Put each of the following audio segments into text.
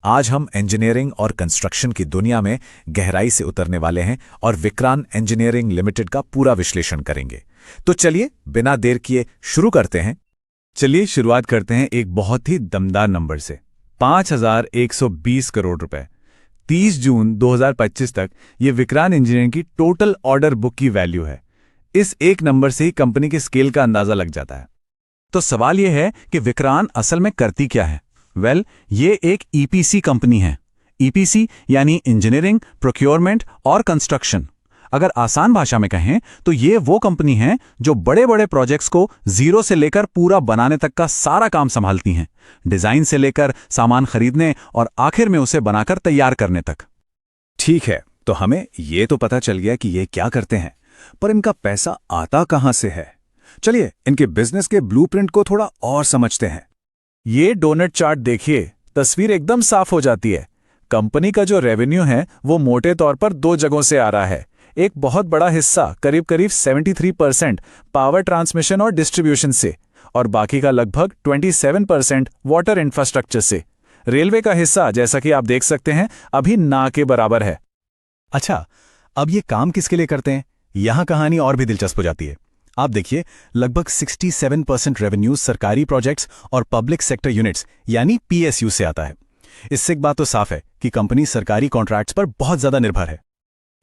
आज हम इंजीनियरिंग और कंस्ट्रक्शन की दुनिया में गहराई से उतरने वाले हैं और विक्रांत इंजीनियरिंग लिमिटेड का पूरा विश्लेषण करेंगे। तो चलिए बिना देर किए शुरू करते हैं। चलिए शुरुआत करते हैं एक बहुत ही दमदार नंबर से। 5,120 करोड़ रुपए। 30 जून 2025 तक ये विक्रांत इंजीनियरिंग की टोटल ऑर्डर बुक की वैल्यू है। इस एक नंबर से ही कंपनी के स्केल का अंदाजा लग जाता है। तो सवाल यह है कि विक्रांत असल में करती क्या है? ये एक ईपीसी कंपनी है। ईपीसी यानी इंजीनियरिंग, प्रोक्योरमेंट और कंस्ट्रक्शन। अगर आसान भाषा में कहें तो ये वो कंपनी है जो बड़े बड़े प्रोजेक्ट्स को जीरो से लेकर पूरा बनाने तक का सारा काम संभालती हैं, डिजाइन से लेकर सामान खरीदने और आखिर में उसे बनाकर तैयार करने तक। ठीक है, तो हमें ये तो पता चल गया कि ये क्या करते हैं, पर इनका पैसा आता कहां से है? चलिए इनके बिजनेस के ब्लूप्रिंट को थोड़ा और समझते हैं। ये डोनट चार्ट देखिए, तस्वीर एकदम साफ हो जाती है। कंपनी का जो रेवेन्यू है वो मोटे तौर पर दो जगहों से आ रहा है। एक बहुत बड़ा हिस्सा करीब 73% पावर ट्रांसमिशन और डिस्ट्रीब्यूशन से, और बाकी का लगभग 27% वाटर इंफ्रास्ट्रक्चर से। रेलवे का हिस्सा, जैसा कि आप देख सकते हैं, अभी ना के बराबर है। अच्छा, अब ये काम किसके लिए करते हैं? यहां कहानी और भी दिलचस्प हो जाती है। आप देखिए, लगभग 67% रेवेन्यू सरकारी प्रोजेक्ट्स और पब्लिक सेक्टर यूनिट्स यानी पीएसयू से आता है। इससे एक बात तो साफ है कि कंपनी सरकारी कॉन्ट्रैक्ट्स पर बहुत ज्यादा निर्भर है।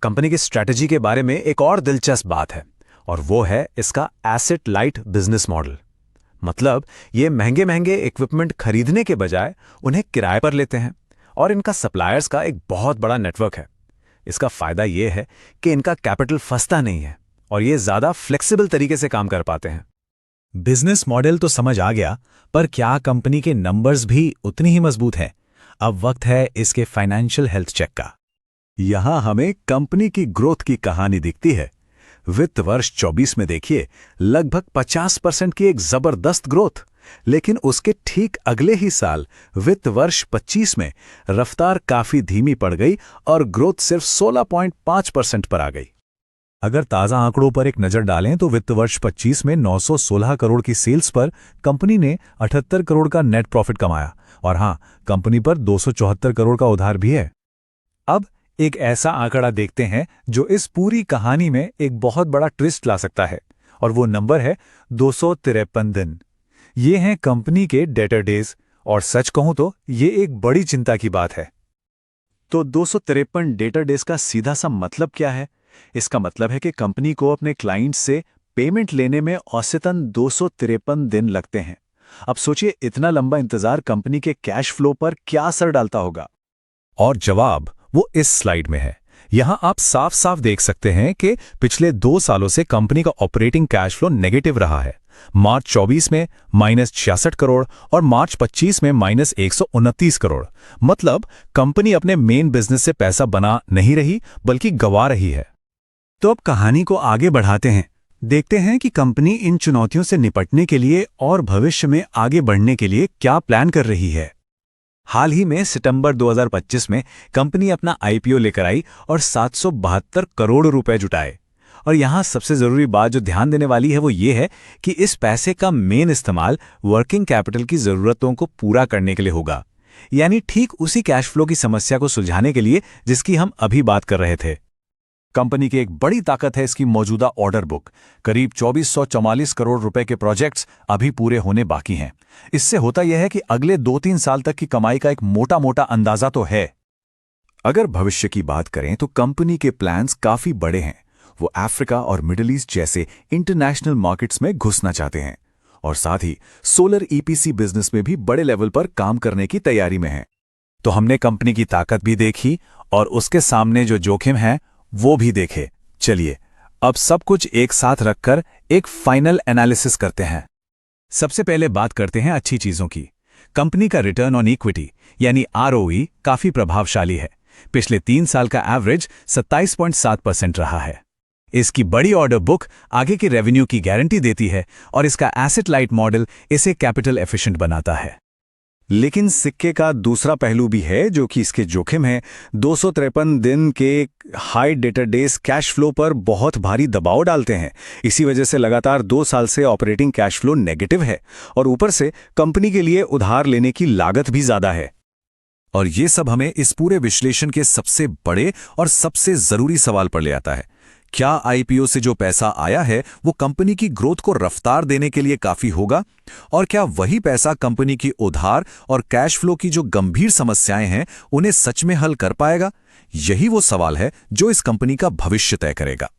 कंपनी की स्ट्रैटेजी के बारे में एक और दिलचस्प बात है, और वो है इसका एसेट लाइट बिजनेस मॉडल। मतलब ये महंगे महंगे इक्विपमेंट खरीदने के बजाय उन्हें किराए पर लेते हैं, और इनका सप्लायर्स का एक बहुत बड़ा नेटवर्क है। इसका फायदा ये है कि इनका कैपिटल फंसता नहीं है और ये ज्यादा फ्लेक्सिबल तरीके से काम कर पाते हैं। बिजनेस मॉडल तो समझ आ गया, पर क्या कंपनी के नंबर्स भी उतनी ही मजबूत हैं? अब वक्त है इसके फाइनेंशियल हेल्थ चेक का। यहां हमें कंपनी की ग्रोथ की कहानी दिखती है। वित्त वर्ष 24 में देखिए, लगभग 50% की एक जबरदस्त ग्रोथ। लेकिन उसके ठीक अगले ही साल वित्त वर्ष 25 में रफ्तार काफी धीमी पड़ गई और ग्रोथ सिर्फ 16.5% पर आ गई। अगर ताज़ा आंकड़ों पर एक नज़र डालें तो वित्त वर्ष 25 में 916 करोड़ की सेल्स पर कंपनी ने 78 करोड़ का नेट प्रॉफिट कमाया, और हां, कंपनी पर 274 करोड़ का उधार भी है। अब एक ऐसा आंकड़ा देखते हैं जो इस पूरी कहानी में एक बहुत बड़ा ट्विस्ट ला सकता है, और वो नंबर है 253 दिन। ये हैं कंपनी के डेटर डेज, और सच कहूं तो ये एक बड़ी चिंता की बात है। तो 253 डेटर डेज का सीधा सा मतलब क्या है? इसका मतलब है कि कंपनी को अपने क्लाइंट से पेमेंट लेने में औसतन 253 दिन लगते हैं। अब सोचिए, इतना लंबा इंतजार कंपनी के कैश फ्लो पर क्या असर डालता होगा? और जवाब वो इस स्लाइड में है। यहां आप साफ साफ देख सकते हैं कि पिछले 2 सालों से कंपनी का ऑपरेटिंग कैश फ्लो नेगेटिव रहा है। मार्च 24 में -66 करोड़ और मार्च 25 में -129 करोड़। मतलब कंपनी अपने मेन बिजनेस से पैसा बना नहीं रही, बल्कि गंवा रही है। तो अब कहानी को आगे बढ़ाते हैं। देखते हैं कि कंपनी इन चुनौतियों से निपटने के लिए और भविष्य में आगे बढ़ने के लिए क्या प्लान कर रही है। हाल ही में सितंबर 2025 में कंपनी अपना आईपीओ लेकर आई और 772 करोड़ रुपए जुटाए। और यहां सबसे जरूरी बात जो ध्यान देने वाली है वो ये है कि इस पैसे का मेन इस्तेमाल वर्किंग कैपिटल की जरूरतों को पूरा करने के लिए होगा, यानी ठीक उसी कैश फ्लो की समस्या को सुलझाने के लिए जिसकी हम अभी बात कर रहे थे। कंपनी की एक बड़ी ताकत है इसकी मौजूदा ऑर्डर बुक। करीब 2444 करोड़ रुपए के प्रोजेक्ट्स अभी पूरे होने बाकी हैं। इससे होता यह है कि अगले 2-3 साल तक की कमाई का एक मोटा मोटा अंदाजा तो है। अगर भविष्य की बात करें तो कंपनी के प्लान्स काफी बड़े हैं। वो अफ्रीका और मिडिल ईस्ट जैसे इंटरनेशनल मार्केट्स में घुसना चाहते हैं, और साथ ही सोलर ईपीसी बिजनेस में भी बड़े लेवल पर काम करने की तैयारी में हैं। तो हमने कंपनी की ताकत भी देखी और उसके सामने जो जोखिम है वो भी देखे। चलिए अब सब कुछ एक साथ रखकर एक फाइनल एनालिसिस करते हैं। सबसे पहले बात करते हैं अच्छी चीजों की। कंपनी का रिटर्न ऑन इक्विटी यानी आरओई काफी प्रभावशाली है। पिछले 3 साल का एवरेज 27.7% रहा है। इसकी बड़ी ऑर्डर बुक आगे के रेवेन्यू की गारंटी देती है, और इसका एसेट लाइट मॉडल इसे कैपिटल एफिशिएंट बनाता है। लेकिन सिक्के का दूसरा पहलू भी है जो कि इसके जोखिम है। 253 दिन के high debtor days cash flow पर बहुत भारी दबाव डालते हैं। इसी वजह से लगातार 2 साल से ऑपरेटिंग कैश फ्लो नेगेटिव है, और ऊपर से कंपनी के लिए उधार लेने की लागत भी ज्यादा है। और ये सब हमें इस पूरे विश्लेषण के सबसे बड़े और सबसे जरूरी सवाल पर ले आता है। क्या आईपीओ से जो पैसा आया है वो कंपनी की ग्रोथ को रफ्तार देने के लिए काफी होगा? और क्या वही पैसा कंपनी की उधार और कैश फ्लो की जो गंभीर समस्याएं हैं उन्हें सच में हल कर पाएगा? यही वो सवाल है जो इस कंपनी का भविष्य तय करेगा।